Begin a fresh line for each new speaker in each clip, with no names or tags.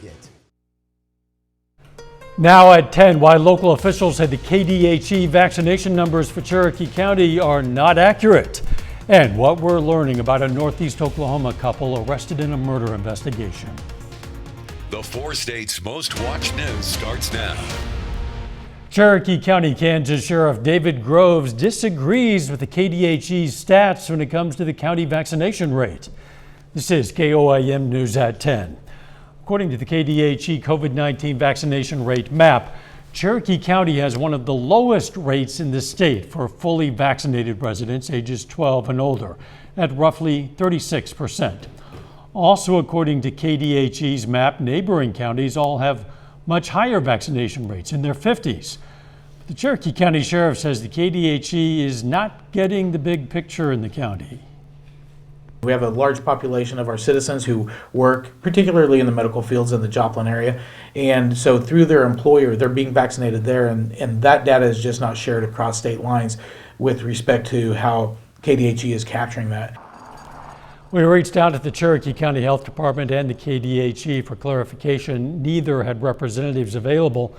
get.
Now at 10, why local officials say the KDHE vaccination numbers for Cherokee County are not accurate, and what we're learning about a Northeast Oklahoma couple arrested in a murder investigation.
The 4 states' most watched news starts now.
Cherokee County, Kansas Sheriff David Groves disagrees with the KDHE's stats when it comes to the county vaccination rate. This is KOIM News at 10. According to the KDHE COVID-19 vaccination rate map, Cherokee County has one of the lowest rates in the state for fully vaccinated residents ages 12 and older, at roughly 36%. Also, according to KDHE's map, neighboring counties all have much higher vaccination rates in their 50s. The Cherokee County Sheriff says the KDHE is not getting the big picture in the county.
We have a large population of our citizens who work particularly in the medical fields in the Joplin area, and so through their employer they're being vaccinated there, and that data is just not shared across state lines with respect to how KDHE is capturing that.
We reached out to the Cherokee County Health Department and the KDHE for clarification. Neither had representatives available,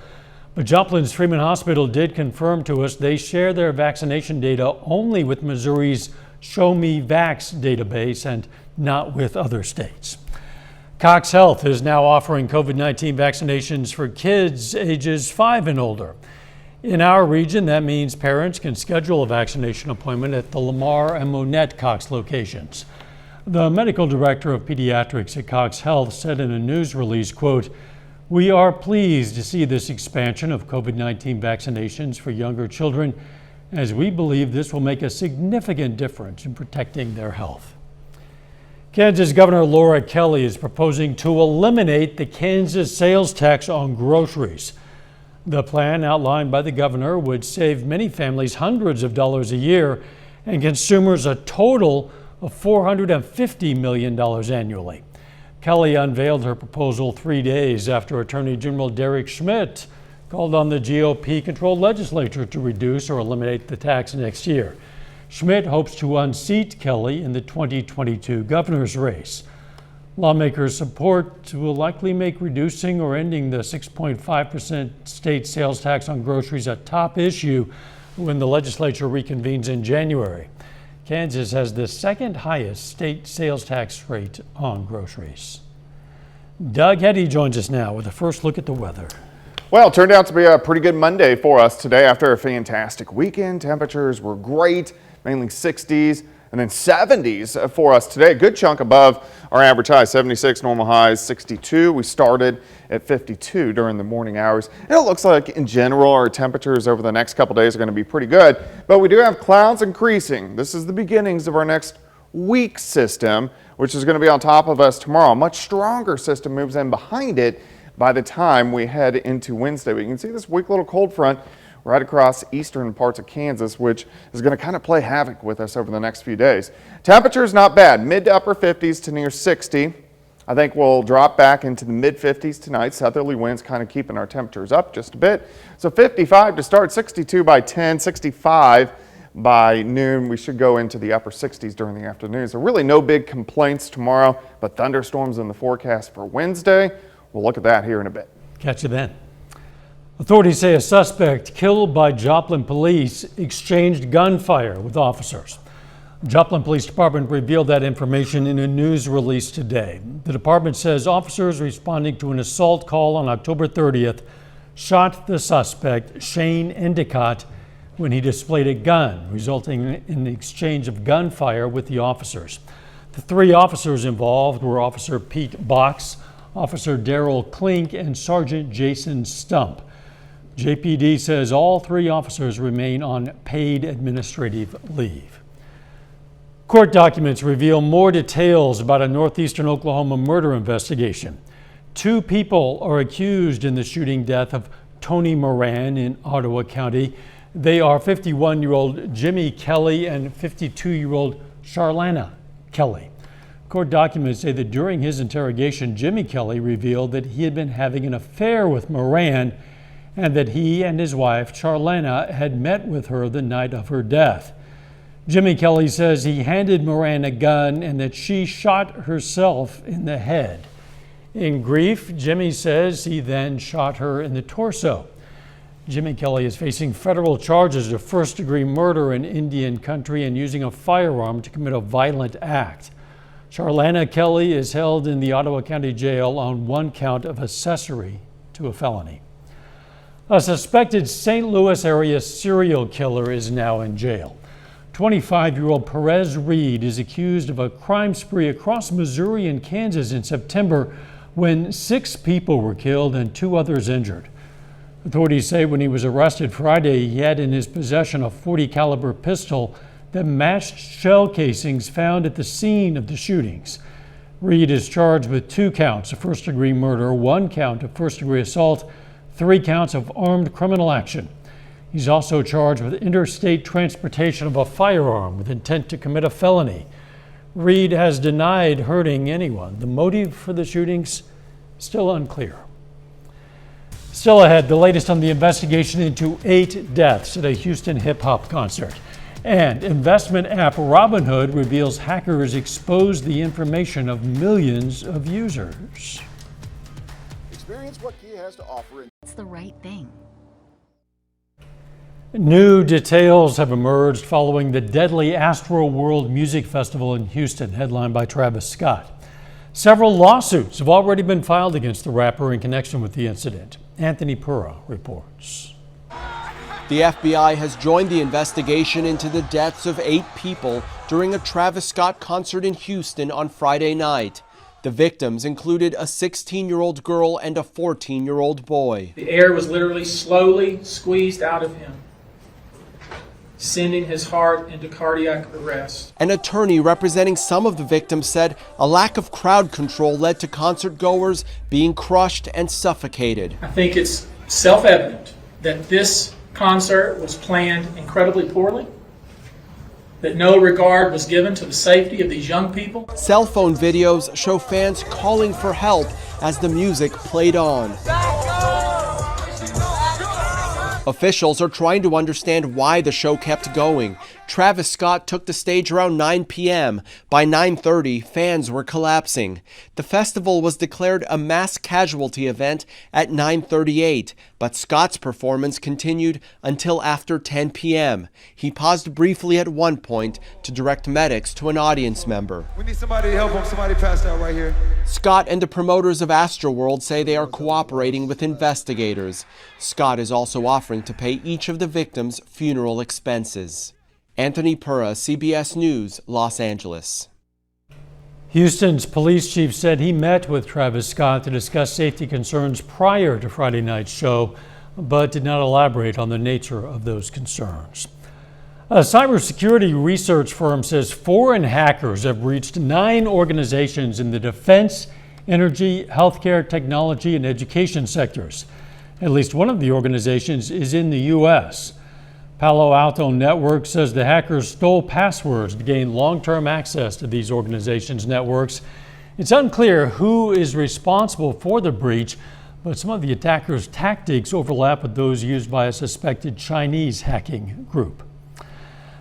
but Joplin's Freeman Hospital did confirm to us they share their vaccination data only with Missouri's Show Me Vax database and not with other states. Cox Health is now offering COVID-19 vaccinations for kids ages 5 and older. In our region, that means parents can schedule a vaccination appointment at the Lamar and Monette Cox locations. The medical director of pediatrics at Cox Health said in a news release, quote, "We are pleased to see this expansion of COVID-19 vaccinations for younger children, as we believe this will make a significant difference in protecting their health." Kansas Governor Laura Kelly is proposing to eliminate the Kansas sales tax on groceries. The plan outlined by the governor would save many families hundreds of dollars a year and consumers a total of $450 million annually. Kelly unveiled her proposal 3 days after Attorney General Derek Schmidt called on the GOP-controlled legislature to reduce or eliminate the tax next year. Schmidt hopes to unseat Kelly in the 2022 governor's race. Lawmakers' support will likely make reducing or ending the 6.5% state sales tax on groceries a top issue when the legislature reconvenes in January. Kansas has the second highest state sales tax rate on groceries. Doug Hetty joins us now with a first look at the weather.
Well, it turned out to be a pretty good Monday for us today after a fantastic weekend. Temperatures were great, mainly 60s and then 70s for us today. A good chunk above our average high, 76, normal highs 62. We started at 52 during the morning hours. And it looks like in general our temperatures over the next couple days are going to be pretty good, but we do have clouds increasing. This is the beginnings of our next weak system, which is going to be on top of us tomorrow. A much stronger system moves in behind it by the time we head into Wednesday. We can see this weak little cold front right across eastern parts of Kansas, which is going to kind of play havoc with us over the next few days. Temperatures not bad, mid to upper 50s to near 60. I think we'll drop back into the mid 50s tonight. Southerly winds kind of keeping our temperatures up just a bit. So 55 to start, 62 by 10, 65 by noon. We should go into the upper 60s during the afternoon. So really no big complaints tomorrow, but thunderstorms in the forecast for Wednesday. We'll look at that here in a bit.
Catch you then. Authorities say a suspect killed by Joplin police exchanged gunfire with officers. Joplin Police Department revealed that information in a news release today. The department says officers responding to an assault call on October 30th shot the suspect, Shane Endicott, when he displayed a gun, resulting in the exchange of gunfire with the officers. The 3 officers involved were Officer Pete Box, Officer Daryl Klink, and Sergeant Jason Stump. JPD says all 3 officers remain on paid administrative leave. Court documents reveal more details about a northeastern Oklahoma murder investigation. 2 people are accused in the shooting death of Tony Moran in Ottawa County. They are 51-year-old Jimmy Kelly and 52-year-old Sharlena Kelly. Court documents say that during his interrogation, Jimmy Kelly revealed that he had been having an affair with Moran and that he and his wife, Sharlena, had met with her the night of her death. Jimmy Kelly says he handed Moran a gun and that she shot herself in the head. In grief, Jimmy says he then shot her in the torso. Jimmy Kelly is facing federal charges of first-degree murder in Indian country and using a firearm to commit a violent act. Sharlena Kelly is held in the Ottawa County Jail on one count of accessory to a felony. A suspected St. Louis area serial killer is now in jail. 25-year-old Perez Reed is accused of a crime spree across Missouri and Kansas in September when 6 people were killed and 2 others injured. Authorities say when he was arrested Friday, he had in his possession a .40 caliber pistol that matched shell casings found at the scene of the shootings. Reed is charged with 2 counts of first-degree murder, 1 count of first-degree assault, 3 counts of armed criminal action. He's also charged with interstate transportation of a firearm with intent to commit a felony. Reed has denied hurting anyone. The motive for the shootings still unclear. Still ahead, the latest on the investigation into 8 deaths at a Houston hip-hop concert. And investment app Robinhood reveals hackers exposed the information of millions of users.
Experience what Kia has to offer.
It's the right thing.
New details have emerged following the deadly Astro World Music Festival in Houston, headlined by Travis Scott. Several lawsuits have already been filed against the rapper in connection with the incident. Anthony Pura reports.
The FBI has joined the investigation into the deaths of 8 people during a Travis Scott concert in Houston on Friday night. The victims included a 16-year-old girl and a 14-year-old boy.
The air was literally slowly squeezed out of him, sending his heart into cardiac arrest.
An attorney representing some of the victims said a lack of crowd control led to concert goers being crushed and suffocated.
I think it's self-evident that this concert was planned incredibly poorly, that no regard was given to the safety of these young people.
Cell phone videos show fans calling for help as the music played on. Officials are trying to understand why the show kept going. Travis Scott took the stage around 9 p.m. By 9:30, fans were collapsing. The festival was declared a mass casualty event at 9:38, but Scott's performance continued until after 10 p.m. He paused briefly at one point to direct medics to an audience member.
We need somebody to help him. Somebody passed out right here.
Scott and the promoters of Astroworld say they are cooperating with investigators. Scott is also offering to pay each of the victims' funeral expenses. Anthony Pura, CBS News, Los Angeles.
Houston's police chief said he met with Travis Scott to discuss safety concerns prior to Friday night's show, but did not elaborate on the nature of those concerns. A cybersecurity research firm says foreign hackers have reached 9 organizations in the defense, energy, healthcare, technology, and education sectors. At least one of the organizations is in the U.S. Palo Alto Network says the hackers stole passwords to gain long-term access to these organizations' networks. It's unclear who is responsible for the breach, but some of the attackers' tactics overlap with those used by a suspected Chinese hacking group.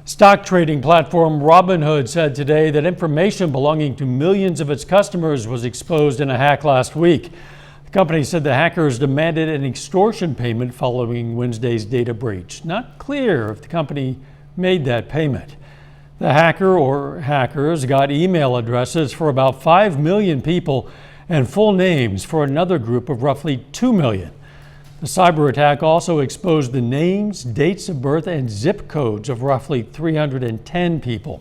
Stock trading platform Robinhood said today that information belonging to millions of its customers was exposed in a hack last week. The company said the hackers demanded an extortion payment following Wednesday's data breach. Not clear if the company made that payment. The hacker or hackers got email addresses for about 5 million people and full names for another group of roughly 2 million. The cyber attack also exposed the names, dates of birth, and zip codes of roughly 310 people.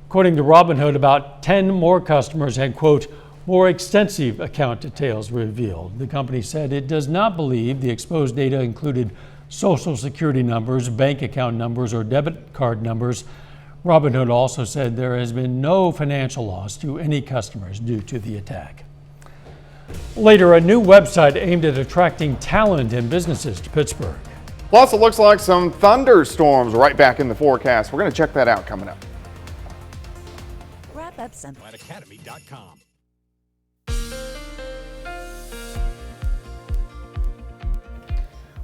According to Robinhood, about 10 more customers had, quote, more extensive account details revealed. The company said it does not believe the exposed data included social security numbers, bank account numbers, or debit card numbers. Robinhood also said there has been no financial loss to any customers due to the attack. Later, a new website aimed at attracting talent and businesses to Pittsburgh.
Plus, it looks like some thunderstorms right back in the forecast. We're going to check that out coming up.
Wrap up some.
Academy.com.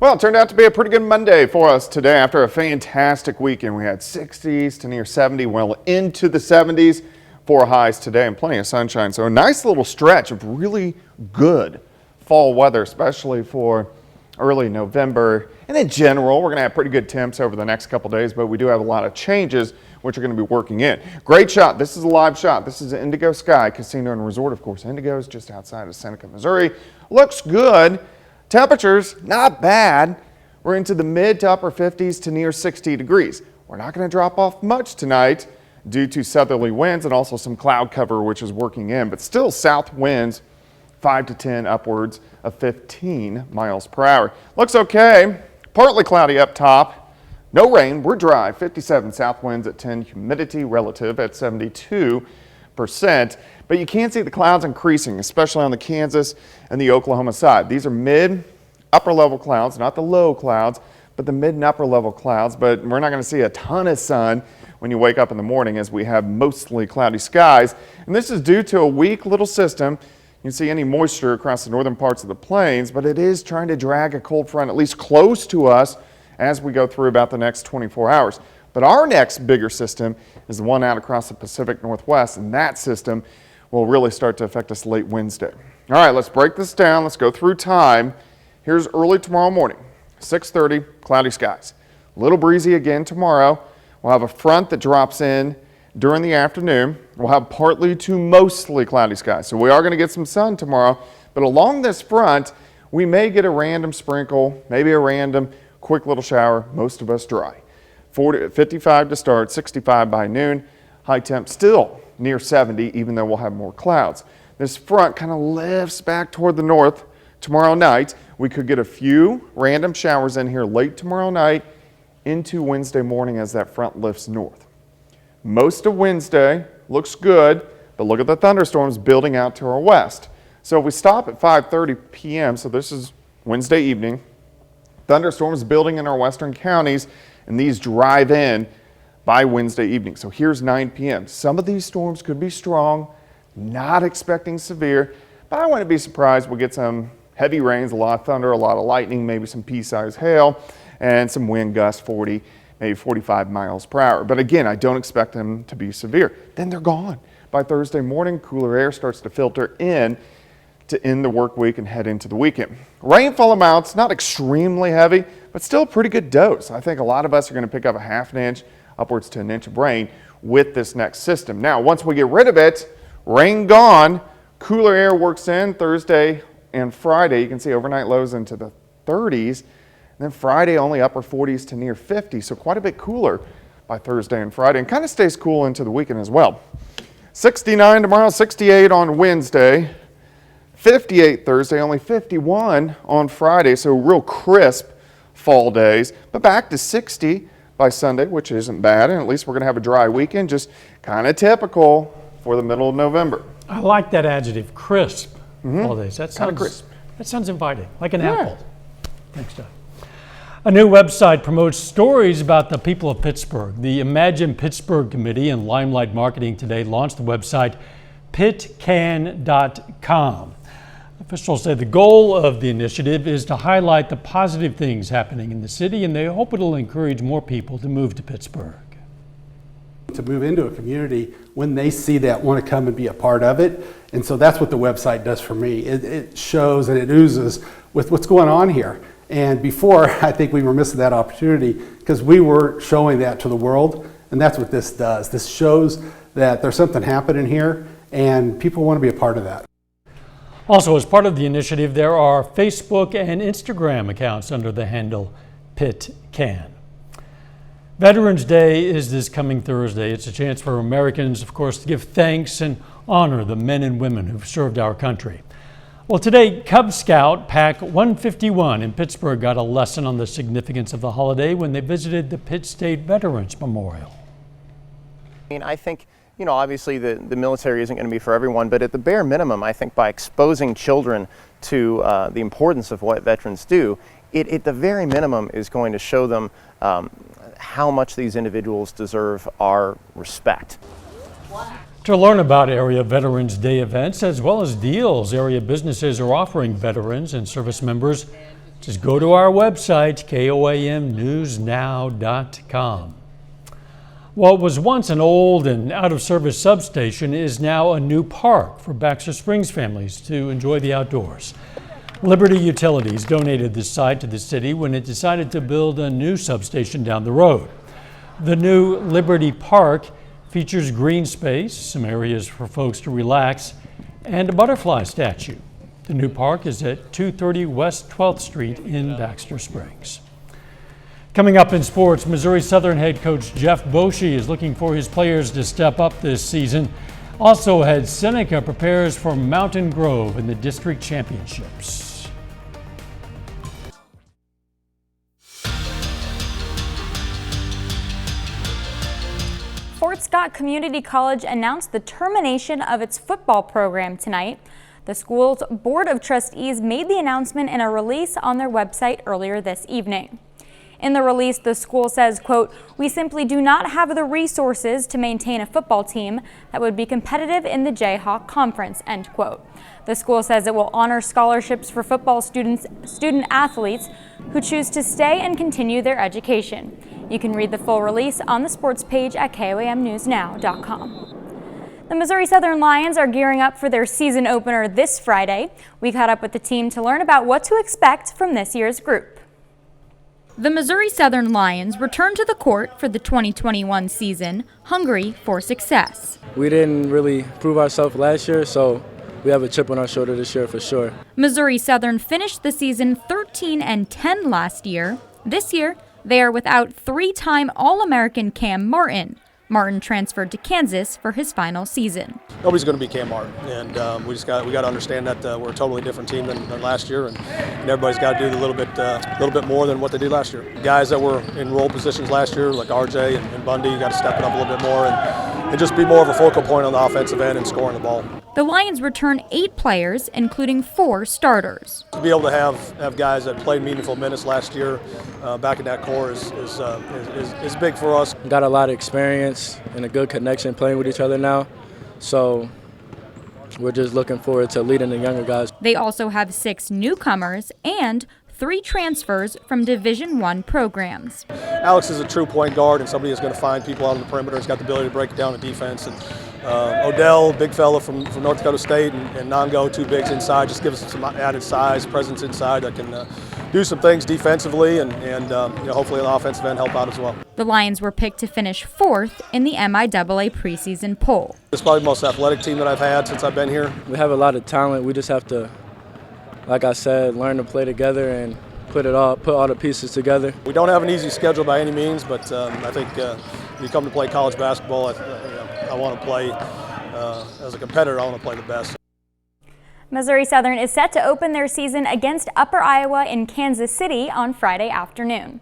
Well, it turned out to be a pretty good Monday for us today after a fantastic weekend. We had 60s to near 70, well into the 70s for highs today and plenty of sunshine. So a nice little stretch of really good fall weather, especially for early November. And in general, we're going to have pretty good temps over the next couple days, but we do have a lot of changes which are going to be working in. Great shot. This is a live shot. This is Indigo Sky Casino and Resort, of course. Indigo is just outside of Seneca, Missouri. Looks good. Temperatures, not bad. We're into the mid to upper 50s to near 60 degrees. We're not going to drop off much tonight due to southerly winds and also some cloud cover, which is working in, but still south winds 5 to 10, upwards of 15 miles per hour. Looks okay. Partly cloudy up top. No rain. We're dry. 57 south winds at 10. Humidity relative at 72%. But you can see the clouds increasing, especially on the Kansas and the Oklahoma side. These are mid, upper level clouds, not the low clouds, but the mid and upper level clouds. But we're not going to see a ton of sun when you wake up in the morning, as we have mostly cloudy skies. And this is due to a weak little system. You can see any moisture across the northern parts of the plains, but it is trying to drag a cold front at least close to us as we go through about the next 24 hours. But our next bigger system is the one out across the Pacific Northwest, and that system will really start to affect us late Wednesday. All right, let's break this down. Let's go through time. Here's early tomorrow morning, 6:30, cloudy skies. A little breezy again tomorrow. We'll have a front that drops in during the afternoon. We'll have partly to mostly cloudy skies. So we are going to get some sun tomorrow, but along this front, we may get a random sprinkle, maybe a random quick little shower, most of us dry. 55 to start, 65 by noon. High temp still near 70, even though we'll have more clouds. This front kind of lifts back toward the north tomorrow night. We could get a few random showers in here late tomorrow night into Wednesday morning as that front lifts north. Most of Wednesday looks good, but look at the thunderstorms building out to our west. So if we stop at 5:30 p.m., so this is Wednesday evening, thunderstorms building in our western counties, and these drive in by Wednesday evening. So here's 9 p.m. Some of these storms could be strong, not expecting severe, but I wouldn't be surprised we'll get some heavy rains, a lot of thunder, a lot of lightning, maybe some pea-sized hail, and some wind gusts 40, maybe 45 miles per hour. But again, I don't expect them to be severe. Then they're gone. By Thursday morning, cooler air starts to filter in to end the work week and head into the weekend. Rainfall amounts, not extremely heavy, but still a pretty good dose. I think a lot of us are going to pick up a half an inch, upwards to an inch of rain with this next system. Now, once we get rid of it, rain gone, cooler air works in Thursday and Friday. You can see overnight lows into the 30s. And then Friday, only upper 40s to near 50, so quite a bit cooler by Thursday and Friday, and kind of stays cool into the weekend as well. 69 tomorrow, 68 on Wednesday, 58 Thursday, only 51 on Friday, so real crisp fall days, but back to 60 by Sunday, which isn't bad, and at least we're going to have a dry weekend, just kind of typical for the middle of November.
I like that adjective, crisp fall days. That
Kinda
sounds
crisp.
That sounds inviting, like an apple. Thanks, Doug. A new website promotes stories about the people of Pittsburgh. The Imagine Pittsburgh Committee and Limelight Marketing today launched the website pitcan.com. Officials say the goal of the initiative is to highlight the positive things happening in the city, and they hope it'll encourage more people to move to Pittsburgh.
To move into a community when they see that, want to come and be a part of it. And so that's what the website does for me. It shows and it oozes with what's going on here. And before, I think we were missing that opportunity because we were showing that to the world, and that's what this does. This shows that there's something happening here, and people want to be a part of that.
Also, as part of the initiative, there are Facebook and Instagram accounts under the handle PitCan. Veterans Day is this coming Thursday. It's a chance for Americans, of course, to give thanks and honor the men and women who've served our country. Well, today, Cub Scout Pack 151 in Pittsburgh got a lesson on the significance of the holiday when they visited the Pitt State Veterans Memorial.
I think, obviously the military isn't going to be for everyone, but at the bare minimum, I think by exposing children to the importance of what veterans do, it at the very minimum is going to show them how much these individuals deserve our respect.
To learn about area Veterans Day events as well as deals area businesses are offering veterans and service members, just go to our website, koamnewsnow.com. What was once an old and out-of-service substation is now a new park for Baxter Springs families to enjoy the outdoors. Liberty Utilities donated this site to the city when it decided to build a new substation down the road. The new Liberty Park features green space, some areas for folks to relax, and a butterfly statue. The new park is at 230 West 12th Street in Baxter Springs. Coming up in sports, Missouri Southern head coach Jeff Boschee is looking for his players to step up this season. Also ahead, Seneca prepares for Mountain Grove in the district championships.
Fort Scott Community College announced the termination of its football program tonight. The school's Board of Trustees made the announcement in a release on their website earlier this evening. In the release, the school says, quote, "We simply do not have the resources to maintain a football team that would be competitive in the Jayhawk Conference," end quote. The school says it will honor scholarships for football student athletes who choose to stay and continue their education. You can read the full release on the sports page at KOAMnewsnow.com. The Missouri Southern Lions are gearing up for their season opener this Friday. We caught up with the team to learn about what to expect from this year's group. The Missouri Southern Lions return to the court for the 2021 season, hungry for success.
We didn't really prove ourselves last year, so we have a chip on our shoulder this year for sure.
Missouri Southern finished the season 13-10 last year. This year, they are without three-time All-American Cam Martin. Martin transferred to Kansas for his final season.
Nobody's going to be Cam Martin, and we got to understand that we're a totally different team than last year, and everybody's got to do a little bit more than what they did last year. Guys that were in role positions last year, like RJ and Bundy, got to step it up a little bit more and just be more of a focal point on the offensive end and scoring the ball.
The Lions return 8 players, including 4 starters.
To be able to have guys that played meaningful minutes last year back in that core is big for us.
Got a lot of experience and a good connection playing with each other now, so we're just looking forward to leading the younger guys.
They also have 6 newcomers and 3 transfers from Division I programs.
Alex is a true point guard and somebody that's going to find people out on the perimeter. He's got the ability to break down the defense. And Odell, big fella from North Dakota State, and Nongo, 2 bigs inside, just gives us some added size, presence inside that can do some things defensively and hopefully on the offensive end help out as well.
The Lions were picked to finish 4th in the MIAA preseason poll.
It's probably the most athletic team that I've had since I've been here.
We have a lot of talent. We just have to, like I said, learn to play together and put all the pieces together.
We don't have an easy schedule by any means, but I think when you come to play college basketball, I want to play as a competitor. I want to play the best.
Missouri Southern is set to open their season against Upper Iowa in Kansas City on Friday afternoon.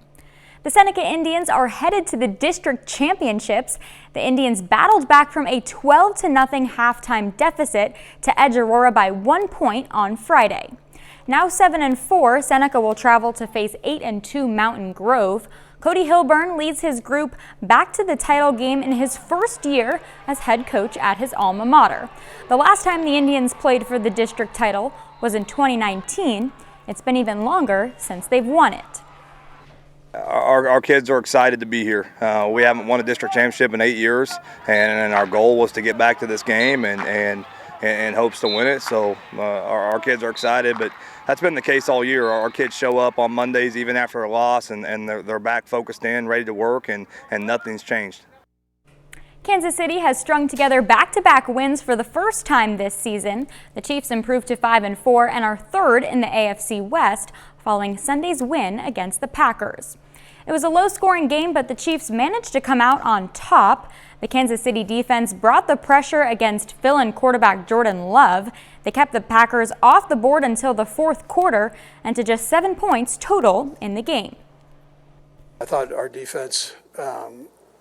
The Seneca Indians are headed to the district championships. The Indians battled back from a 12-0 halftime deficit to edge Aurora by 1 point on Friday. Now 7-4, Seneca will travel to face 8-2 Mountain Grove. Cody Hilburn leads his group back to the title game in his first year as head coach at his alma mater. The last time the Indians played for the district title was in 2019. It's been even longer since they've won it.
Our kids are excited to be here. We haven't won a district championship in 8 years, and our goal was to get back to this game and hopes to win it. So our kids are excited, but that's been the case all year. Our kids show up on Mondays even after a loss, and they're back focused in, ready to work, and nothing's changed.
Kansas City has strung together back-to-back wins for the first time this season. The Chiefs improved to 5-4 and are 3rd in the AFC West following Sunday's win against the Packers. It was a low-scoring game, but the Chiefs managed to come out on top. The Kansas City defense brought the pressure against fill-in quarterback Jordan Love. They kept the Packers off the board until the 4th quarter and to just 7 points total in the game.
I thought our defense,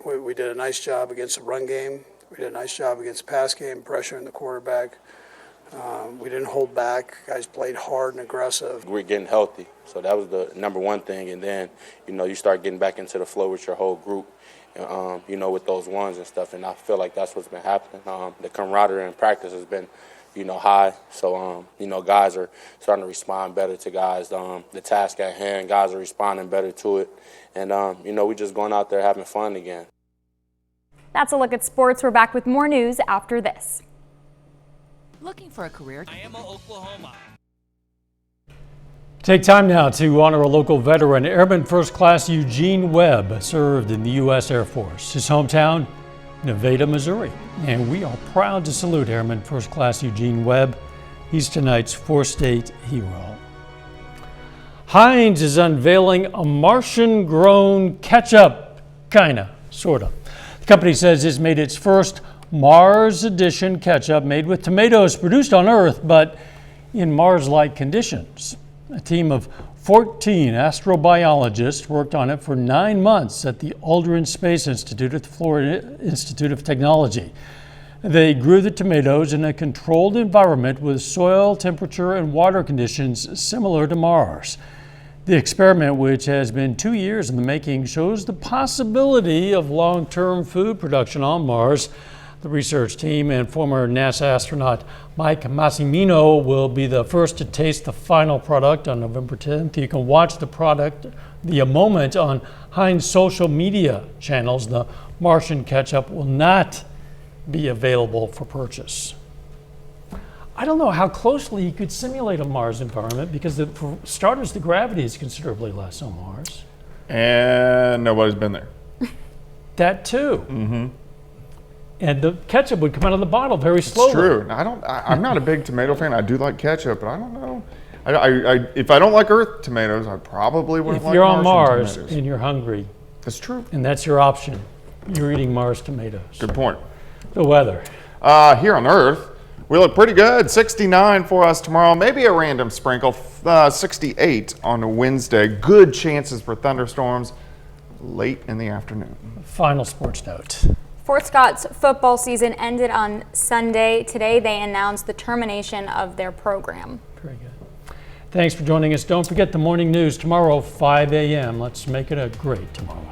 we did a nice job against the run game. We did a nice job against the pass game, pressuring the quarterback. We didn't hold back. Guys played hard and aggressive.
We're getting healthy, so that was the number one thing. And then, you start getting back into the flow with your whole group, with those ones and stuff. And I feel like that's what's been happening. The camaraderie in practice has been, high. So, guys are starting to respond better to guys. The task at hand, guys are responding better to it. And, we're just going out there having fun again.
That's a look at sports. We're back with more news after this.
Looking for a career?
Oklahoma. Take time now to honor a local veteran. Airman First Class Eugene Webb served in the U.S. Air Force. His hometown, Nevada, Missouri. And we are proud to salute Airman First Class Eugene Webb. He's tonight's four-state hero. Heinz is unveiling a Martian-grown ketchup, sorta. The company says it's made its first Mars edition ketchup made with tomatoes produced on Earth, but in Mars-like conditions. A team of 14 astrobiologists worked on it for 9 months at the Aldrin Space Institute at the Florida Institute of Technology. They grew the tomatoes in a controlled environment with soil, temperature, and water conditions similar to Mars. The experiment, which has been 2 years in the making, shows the possibility of long-term food production on Mars. The research team and former NASA astronaut Mike Massimino will be the first to taste the final product on November 10th. You can watch the moment on Heinz social media channels. The Martian ketchup will not be available for purchase. I don't know how closely you could simulate a Mars environment because, for starters, the gravity is considerably less on Mars.
And nobody's been there.
That too. Mm-hmm. And the ketchup would come out of the bottle very slowly.
It's true. I'm not a big tomato fan. I do like ketchup, but I don't know. If I don't like Earth tomatoes, I probably wouldn't like Martian tomatoes.
If you're on Mars and you're hungry.
That's true.
And that's your option. You're eating Mars tomatoes.
Good point.
The weather.
Here on Earth, we look pretty good. 69 for us tomorrow. Maybe a random sprinkle. 68 on Wednesday. Good chances for thunderstorms late in the afternoon.
Final sports note.
Fort Scott's football season ended on Sunday. Today they announced the termination of their program.
Very good. Thanks for joining us. Don't forget the morning news tomorrow, 5 a.m. Let's make it a great tomorrow.